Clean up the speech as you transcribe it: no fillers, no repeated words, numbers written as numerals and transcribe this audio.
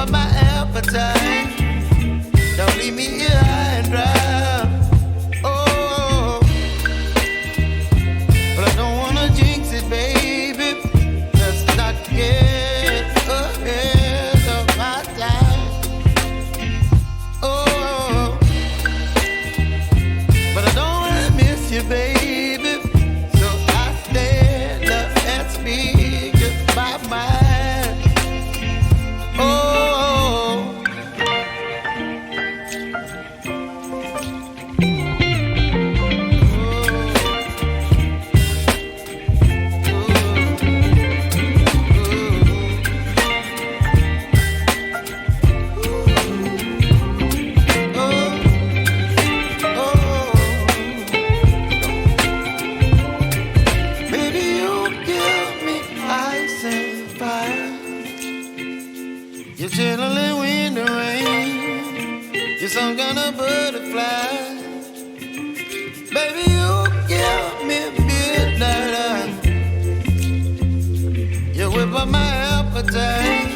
up my appetite. Don't leave me here high and dry. Oh, but I don't wanna jinx it, baby. Let's not get ahead of my time. Oh, but I don't wanna miss you, baby. So I stand up and speak my mind. Oh. You're chilling when the rain. You're some kind of butterfly. Baby, you give me midnight. You whip up my appetite.